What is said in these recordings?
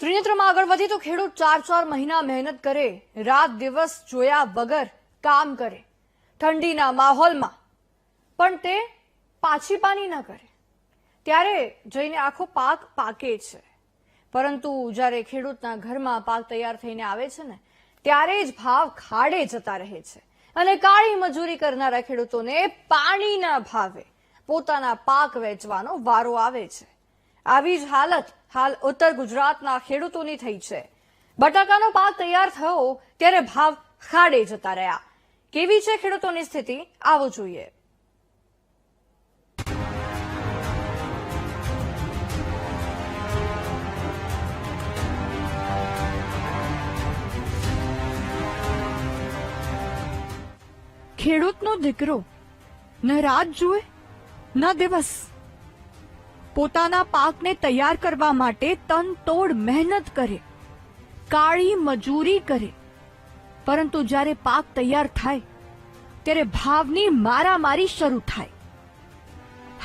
ત્રિનેત્રમાં આગળ વધી તો ખેડૂત 4 મહિના મહેનત કરે, રાત દિવસ જોયા વગર કામ કરે, ઠંડીના માહોલમાં પણ તે પાછી પાની ન કરે, ત્યારે જઈને આખો પાક પાકે છે. પરંતુ જ્યારે ખેડૂતના ઘરમાં પાક તૈયાર થઈને આવે છે ને, ત્યારે જ ભાવ ખાડે જતા રહે છે અને કાળી મજૂરી કરનારા ખેડૂતોને પાણીના ભાવે પોતાના પાક વેચવાનો વારો આવે છે. આવી જ હાલત હાલ ઉત્તર ગુજરાતના ખેડૂતોની થઈ છે. બટાકાનો પાક તૈયાર થયો ત્યારે ભાવ ખાડે જતા રહ્યા. કેવી છે ખેડૂતોની સ્થિતિ, આવો જોઈએ. ખેડૂતનો દીકરો ન રાત જુએ ન દિવસ, પોતાના પાકને તૈયાર કરવા માટે તનતોડ મહેનત કરે, કાળી મજૂરી કરે, પરંતુ જ્યારે પાક તૈયાર થાય ત્યારે ભાવની મારામારી શરૂ થાય.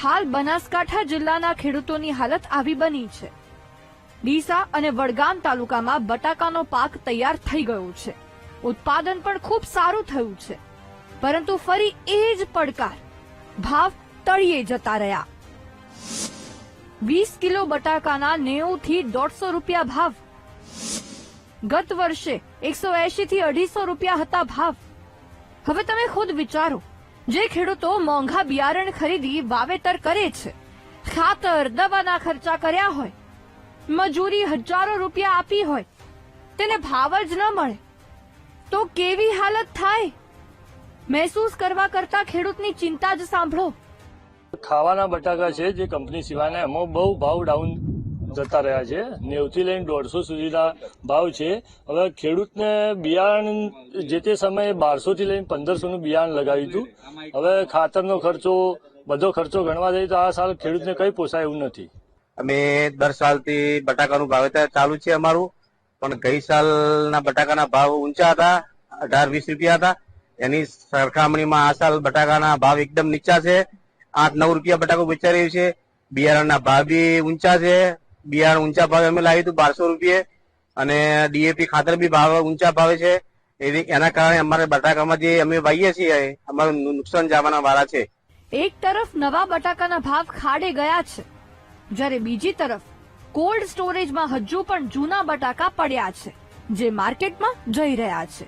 હાલ બનાસકાંઠા જિલ્લાના ખેડૂતોની હાલત આવી બની છે. ડીસા અને વડગામ તાલુકામાં બટાકાનો પાક તૈયાર થઈ ગયો છે. ઉત્પાદન પણ ખૂબ સારું થયું છે, પરંતુ ફરી એ જ પડકાર, ભાવ તળિયે જતા રહ્યા. 20 કિલો બટાકાના 90 થી 150 રૂપિયા ભાવ. ગત વર્ષે 180 થી 250 રૂપિયા હતા ભાવ. હવે તમે ખુદ વિચારો, જે ખેડૂતો મોંઘા બિયારણ ખરીદી વાવેતર કરે છે, ખાતર દવાના ખર્ચા કર્યા હોય, મજૂરી હજારો રૂપિયા આપી હોય, તેને ભાવ જ ન મળે તો કેવી હાલત થાય? મહેસૂસ કરવા કરતા ખેડૂતની ચિંતા જ સાંભળો. ખાવાના બટાકા છે જે કંપની સિવાયના, એમાં બહુ ભાવ ડાઉન જતા રહ્યા છે. 90 થી લઈને 150 સુધીના ભાવ છે. હવે ખેડૂતને બિયારણ જે તે સમયે 1200 થી લઈને 1500 નું બિયારણ લગાવ્યું હતું. હવે ખાતરનો ખર્ચો, બધો ખર્ચો ગણવા જઈએ તો આ સાલ ખેડૂતને કઈ પોસાય એવું નથી. અમે દર સાલથી બટાકાનું વાવેતર ચાલુ છે અમારું, પણ ગઈ સાલના બટાકાના ભાવ ઊંચા હતા, 18-20 રૂપિયા હતા. એની સરખામણીમાં આ સાલ બટાકાના ભાવ એકદમ નીચા છે. 8-9 રૂપિયા બટાકો વેચાઈ રહ્યું છે. બિયારણના ભાવ બી ઊંચા છે. બિયારણ ઊંચા ભાવે અમે લાવ્યું હતું 1200 રૂપિયે, અને ડીએપી ખાતર બી ભાવ ઊંચા ભાવે છે. એના કારણે અમારે બટાકામાં જે અમે વાવીએ છીએ અમારું નુકસાન જવાના વાળા છે. એક તરફ નવા બટાકાના ભાવ ખાડે ગયા છે, જ્યારે બીજી તરફ કોલ્ડ સ્ટોરેજમાં હજુ પણ જૂના બટાકા પડ્યા છે, જે માર્કેટમાં જઈ રહ્યા છે.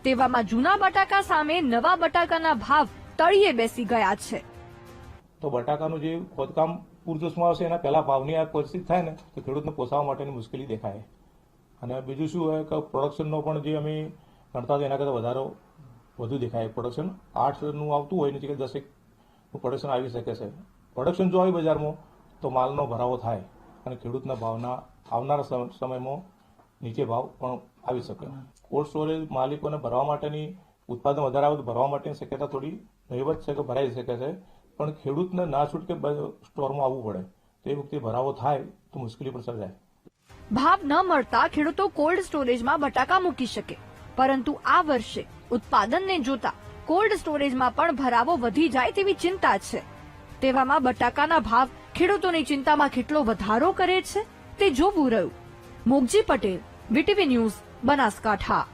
તેવામાં જૂના બટાકા સામે નવા બટાકાના ભાવ તળિયે બેસી ગયા છે. તો બટાકાનું જે ખોદકામ પૂરજોશમાં આવશે એના પહેલા ભાવની આ પરિસ્થિતિ થાય ને તો ખેડૂતને પોસાવવા માટેની મુશ્કેલી દેખાય. અને બીજું શું હોય કે પ્રોડક્શનનો પણ જે અમે ગણતા હતા એના કરતાં વધુ દેખાય. પ્રોડક્શન 8 નું આવતું હોય ને કે 10 નું પ્રોડક્શન આવી શકે છે. પ્રોડક્શન જો આવી બજારમાં તો માલનો ભરાવો થાય અને ખેડૂતના ભાવના આવનારા સમયમાં નીચે ભાવ પણ આવી શકે. કોલ્ડ સ્ટોરેજ માલિકોને ભરવા માટેની, ઉત્પાદન વધારે આવે તો ભરવા માટેની શક્યતા થોડી નહીવત છે કે ભરાઈ શકે છે, પણ ખેડૂતને ના છૂટકે સ્ટોરમાં આવવું પડે તો એ વખતે ભરાવો થાય તો મુશ્કેલી પણ સર્જાય. ભાવ ન મળતા ખેડૂતો કોલ્ડ સ્ટોરેજમાં બટાકા મૂકી શકે, પરંતુ આ વર્ષે ઉત્પાદનને જોતા કોલ્ડ સ્ટોરેજમાં પણ ભરાવો વધી જાય તેવી ચિંતા છે. તેવામાં બટાકાના ભાવ ખેડૂતોની ચિંતામાં કેટલો વધારો કરે છે તે જોવું રહ્યું. Mogji Patel, VTV news, Banaskantha.